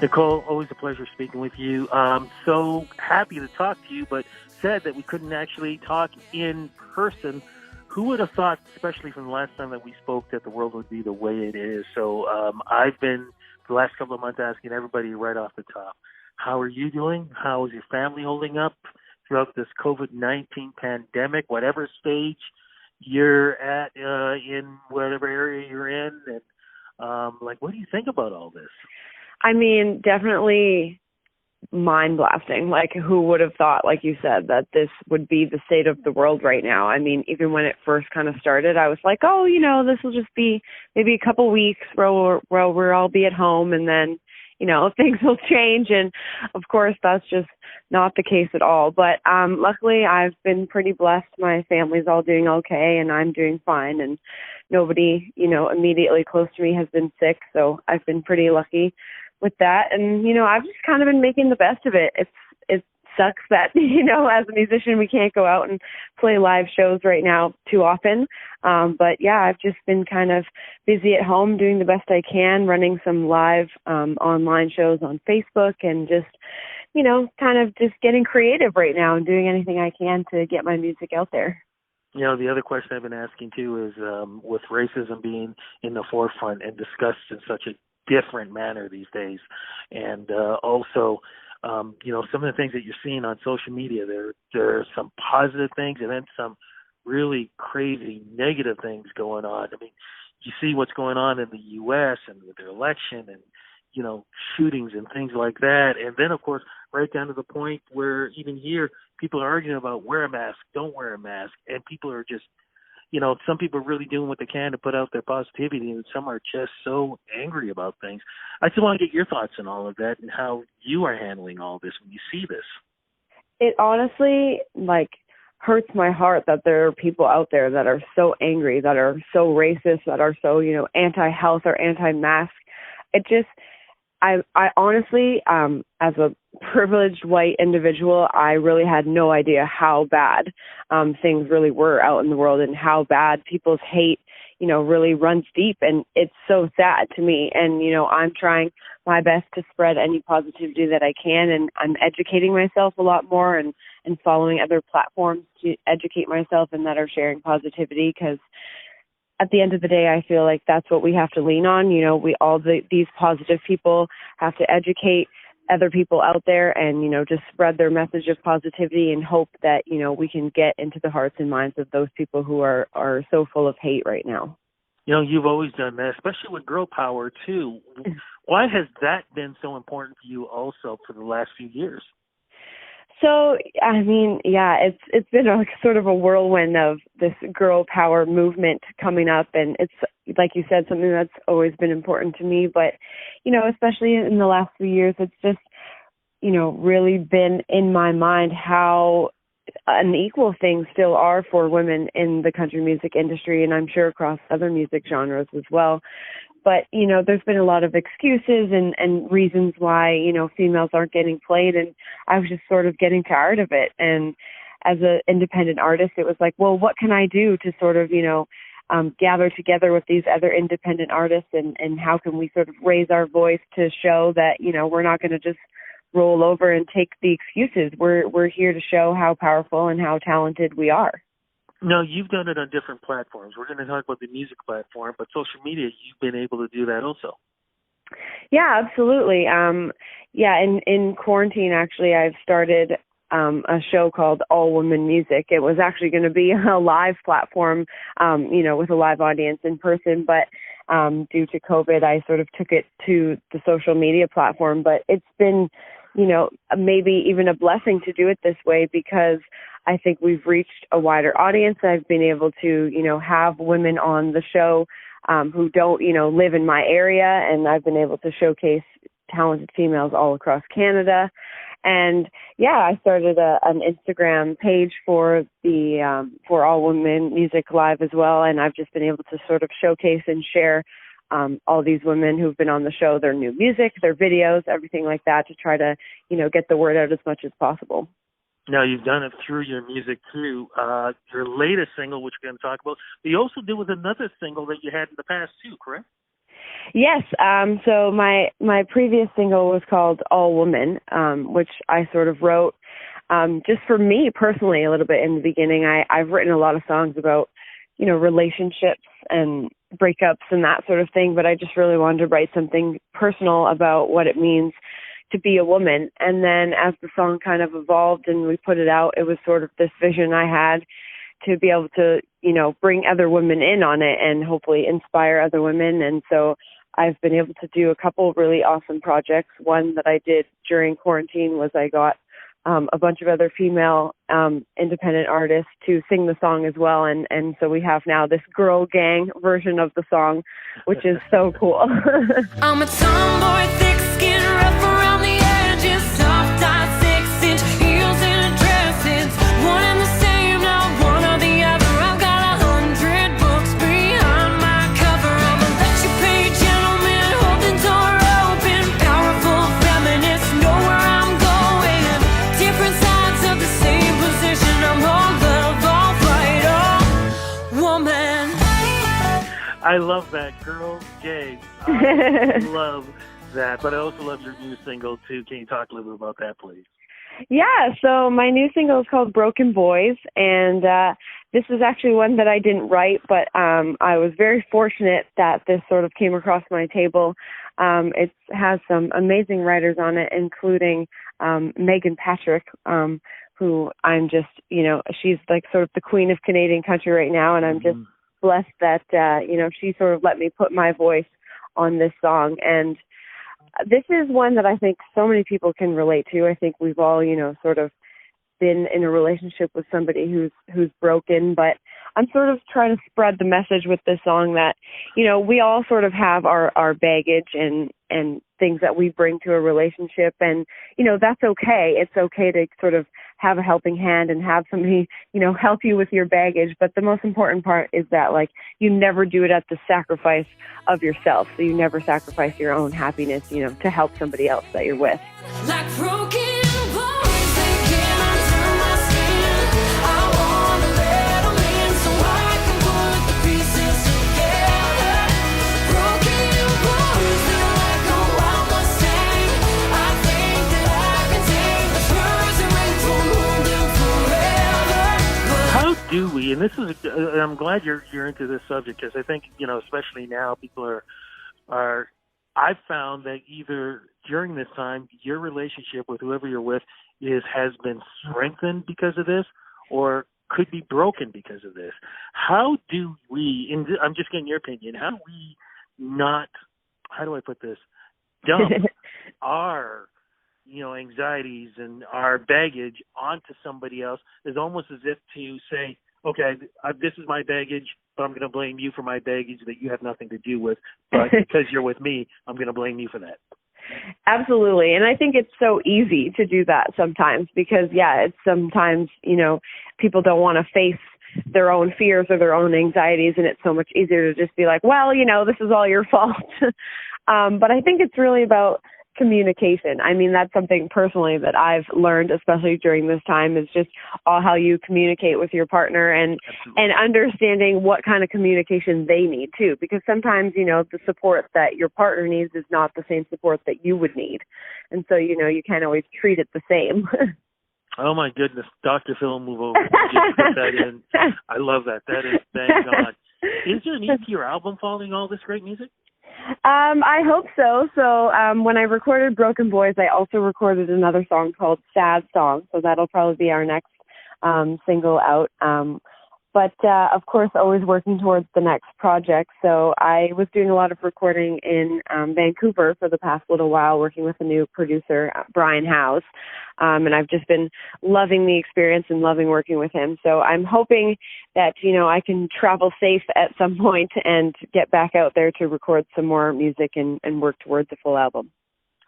Nichole, always a pleasure speaking with you. So happy to talk to you, but sad that we couldn't actually talk in person. Who would have thought, especially from the last time that we spoke, that the world would be the way it is? So I've been, for the last couple of months, asking everybody right off the top, how are you doing? How is your family holding up throughout this COVID-19 pandemic, whatever stage you're at in whatever area you're in? And, what do you think about all this? I mean, definitely mind-blasting. Like, who would have thought, like you said, that this would be the state of the world right now? I mean, even when it first kind of started, I was like, oh, this will just be maybe a couple weeks where we'll all be at home, and then, things will change. And, of course, that's just not the case at all. But luckily, I've been pretty blessed. My family's all doing okay, and I'm doing fine. And nobody, immediately close to me has been sick, so I've been pretty lucky with that. And, I've just kind of been making the best of it. It sucks that, as a musician, we can't go out and play live shows right now too often. But yeah, I've just been kind of busy at home doing the best I can, running some live online shows on Facebook, and just, kind of just getting creative right now and doing anything I can to get my music out there. The other question I've been asking too is with racism being in the forefront and discussed in such a different manner these days, and also some of the things that you're seeing on social media, there are some positive things and then some really crazy negative things going on. I mean, you see what's going on in the U.S. and with their election and shootings and things like that, and then of course right down to the point where even here people are arguing about wear a mask, don't wear a mask, and people are just some people are really doing what they can to put out their positivity, and some are just so angry about things. I just want to get your thoughts on all of that and how you are handling all this when you see this. It honestly, hurts my heart that there are people out there that are so angry, that are so racist, that are so, anti-health or anti-mask. It just, I honestly, as a privileged white individual, I really had no idea how bad things really were out in the world, and how bad people's hate, really runs deep. And it's so sad to me. And, I'm trying my best to spread any positivity that I can. And I'm educating myself a lot more and following other platforms to educate myself and that are sharing positivity, because at the end of the day, I feel like that's what we have to lean on. These positive people have to educate other people out there and, just spread their message of positivity and hope that, we can get into the hearts and minds of those people who are so full of hate right now. You've always done that, especially with girl power too. Why has that been so important for you also for the last few years? So, I mean, yeah, it's been sort of a whirlwind of this girl power movement coming up. And it's, like you said, something that's always been important to me. But, especially in the last few years, it's just, really been in my mind how unequal things still are for women in the country music industry, and I'm sure across other music genres as well. But, there's been a lot of excuses and reasons why, females aren't getting played. And I was just sort of getting tired of it. And as an independent artist, it was like, well, what can I do to sort of, gather together with these other independent artists, and how can we sort of raise our voice to show that, we're not going to just roll over and take the excuses. We're here to show how powerful and how talented we are. No, you've done it on different platforms. We're going to talk about the music platform, but social media, you've been able to do that also. Yeah, absolutely. In quarantine, actually, I've started a show called All Women Music. It was actually going to be a live platform, with a live audience in person, but due to COVID, I sort of took it to the social media platform. But it's been, maybe even a blessing to do it this way, because I think we've reached a wider audience. I've been able to, have women on the show who don't, live in my area, and I've been able to showcase talented females all across Canada. And yeah, I started an Instagram page for the for All Women Music Live as well, and I've just been able to sort of showcase and share all these women who've been on the show, their new music, their videos, everything like that, to try to, get the word out as much as possible. Now, you've done it through your music, too. Your latest single, which we're going to talk about, but you also did with another single that you had in the past, too, correct? Yes. So my previous single was called All Woman, which I sort of wrote just for me personally a little bit in the beginning. I've written a lot of songs about, relationships and breakups and that sort of thing, but I just really wanted to write something personal about what it means to be a woman. And then as the song kind of evolved and we put it out, it was sort of this vision I had to be able to, bring other women in on it and hopefully inspire other women. And so I've been able to do a couple of really awesome projects. One that I did during quarantine was I got a bunch of other female independent artists to sing the song as well. And so we have now this girl gang version of the song, which is so cool. I'm a tomboy, thick skin, rough around the edges, soft eyes, 6-inch heels and a dress. It's one and the same, not one or the other. I've got 100 books behind my cover. I'm a let you pay gentleman, hold the door open, powerful feminist, know where I'm going. Different sides of the same position. I'm all love, all fight, all woman. I love that, girl gang. I love that, but I also love your new single too. Can you talk a little bit about that, please? Yeah, so my new single is called Broken Boys, and this is actually one that I didn't write, but I was very fortunate that this sort of came across my table. It has some amazing writers on it, including Megan Patrick, who I'm just, she's like sort of the queen of Canadian country right now, and I'm just blessed that, she sort of let me put my voice on this song. And this is one that I think so many people can relate to. I think we've all, sort of been in a relationship with somebody who's broken, but I'm sort of trying to spread the message with this song that, we all sort of have our baggage and things that we bring to a relationship, and, that's okay. It's okay to sort of have a helping hand and have somebody, help you with your baggage. But the most important part is that, you never do it at the sacrifice of yourself. So you never sacrifice your own happiness, to help somebody else that you're with. Like broken bones, they can't undo my skin. I wanna let 'em in so I can put the pieces together. Broken bones, feel like a wild Mustang. I think that I can take the spurs and rain from wounded forever. How do we? And this is, I'm glad you're into this subject, because I think, especially now, people are. I've found that either during this time, your relationship with whoever you're with has been strengthened because of this, or could be broken because of this. How do we, and I'm just getting your opinion, how do we not, how do I put this, dump our, anxieties and our baggage onto somebody else? It's almost as if to say, okay, this is my baggage, but I'm going to blame you for my baggage that you have nothing to do with. But because you're with me, I'm going to blame you for that. Absolutely. And I think it's so easy to do that sometimes because, it's sometimes, people don't want to face their own fears or their own anxieties, and it's so much easier to just be like, well, this is all your fault. But I think it's really about communication. I mean, that's something personally that I've learned, especially during this time, is just all how you communicate with your partner and understanding what kind of communication they need too. Because sometimes, the support that your partner needs is not the same support that you would need. And so, you can't always treat it the same. Oh my goodness, Dr. Phil, move over. Just put that in. I love that. That is, thank God. Is there an EP or album following all this great music? I hope so. So when I recorded Broken Boys, I also recorded another song called Sad Song. So that'll probably be our next single out. But of course, always working towards the next project. So I was doing a lot of recording in Vancouver for the past little while, working with a new producer, Brian House. And I've just been loving the experience and loving working with him. So I'm hoping that, I can travel safe at some point and get back out there to record some more music and work towards a full album.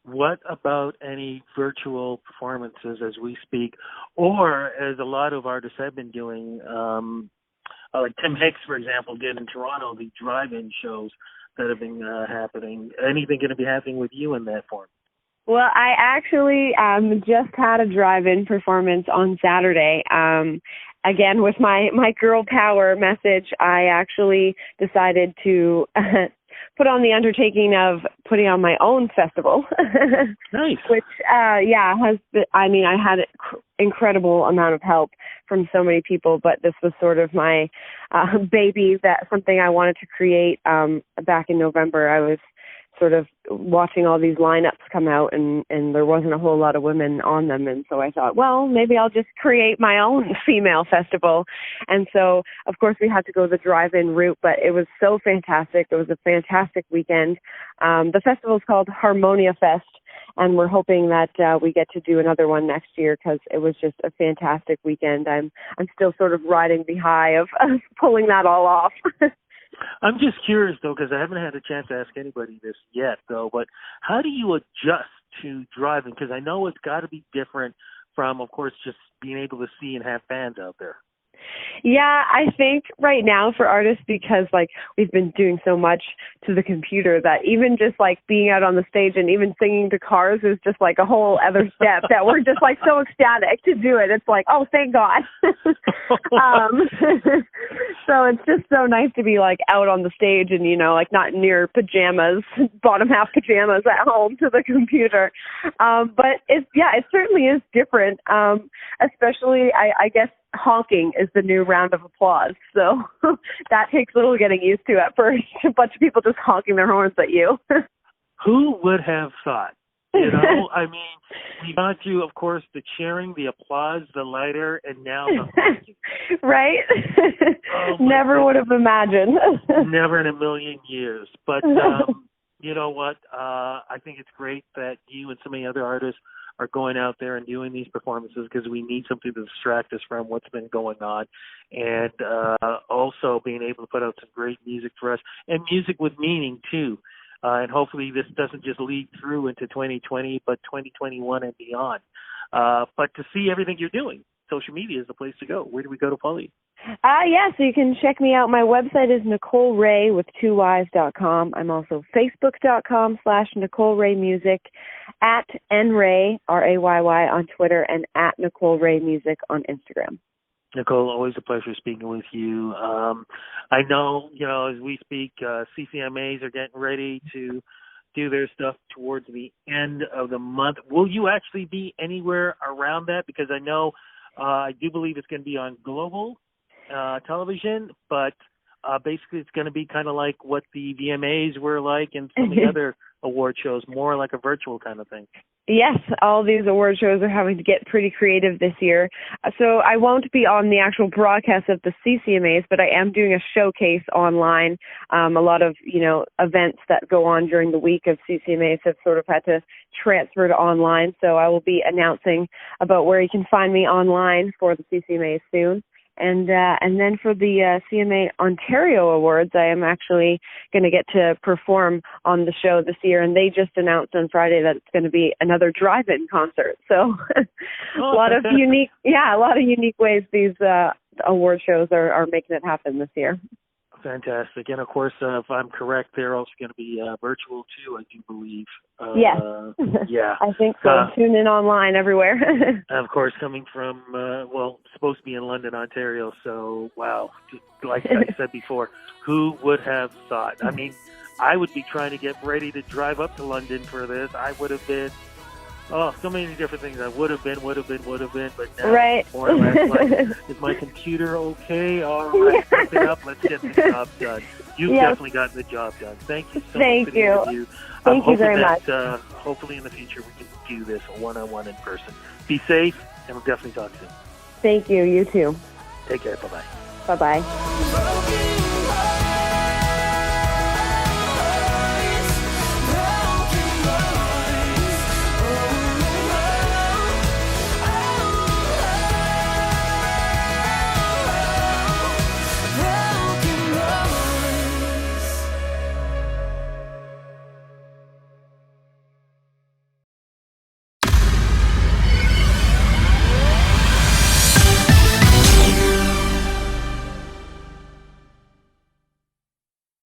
What about any virtual performances as we speak, or as a lot of artists have been doing, like Tim Hicks, for example, did in Toronto, the drive-in shows that have been happening? Anything going to be happening with you in that form? Well, I actually just had a drive-in performance on Saturday. Again, with my girl power message, I actually decided to put on the undertaking of putting on my own festival. Nice. Which, has been, I mean, I had an incredible amount of help from so many people, but this was sort of my baby, that something I wanted to create. Back in November, I was sort of watching all these lineups come out, and there wasn't a whole lot of women on them. And so I thought, well, maybe I'll just create my own female festival. And so, of course, we had to go the drive-in route, but it was so fantastic. It was a fantastic weekend. The festival is called Harmonia Fest, and we're hoping that we get to do another one next year, because it was just a fantastic weekend. I'm still sort of riding the high of pulling that all off. I'm just curious, though, because I haven't had a chance to ask anybody this yet, though, but how do you adjust to driving? Because I know it's got to be different from, of course, just being able to see and have fans out there. Yeah, I think right now for artists, because like we've been doing so much to the computer, that even just like being out on the stage and even singing to cars is just like a whole other step that we're just like so ecstatic to do it. It's like, oh, thank God. So it's just so nice to be like out on the stage and, you know, like not in your pajamas, bottom half pajamas at home to the computer. But it certainly is different. Especially, I guess, honking is the new round of applause. So that takes a little getting used to at first. A bunch of people just honking their horns at you. Who would have thought? You know, I mean, we've gone through, of course, the cheering, the applause, the lighter, and now the honking. Right? Never would have imagined. Never in a million years. But you know what? I think it's great that you and so many other artists are going out there and doing these performances, because we need something to distract us from what's been going on, and also being able to put out some great music for us, and music with meaning too. And hopefully this doesn't just lead through into 2020, but 2021 and beyond. But to see everything you're doing, social media is the place to go. Where do we go to follow you? So you can check me out. My website is NicholeRayy with 2Ys.com. I'm also Facebook.com/Nichole Rayy Music, at NRayy, RAYY on Twitter, and at Nichole Rayy Music on Instagram. Nichole, always a pleasure speaking with you. I know, you know, as we speak, CCMAs are getting ready to do their stuff towards the end of the month. Will you actually be anywhere around that? Because I know, I do believe it's going to be on global television, but basically it's going to be kind of like what the VMAs were like and some of the other award shows, more like a virtual kind of thing. Yes, all these award shows are having to get pretty creative this year. So I won't be on the actual broadcast of the CCMAs, but I am doing a showcase online. A lot of, you know, events that go on during the week of CCMAs have sort of had to transfer to online. So I will be announcing about where you can find me online for the CCMAs soon. And then for the CMA Ontario Awards, I am actually going to get to perform on the show this year, and they just announced on Friday that it's going to be another drive-in concert. So a lot of unique ways these award shows are making it happen this year. Fantastic. And, of course, if I'm correct, they're also going to be virtual, too, I do believe. Yes. Yeah. I think so. Tune in online everywhere. Of course, coming from, supposed to be in London, Ontario. So, wow. Like I said before, who would have thought? I mean, I would be trying to get ready to drive up to London for this. I would have been, so many different things. I would have been, but now, right. more or less, like, is my computer okay? All right, pick it up. Let's get the job done. You've definitely gotten the job done. Thank you so much for the interview. Thank you very much. Hopefully in the future we can do this one-on-one in person. Be safe, and we'll definitely talk soon. Thank you. You too. Take care. Bye-bye. Bye-bye.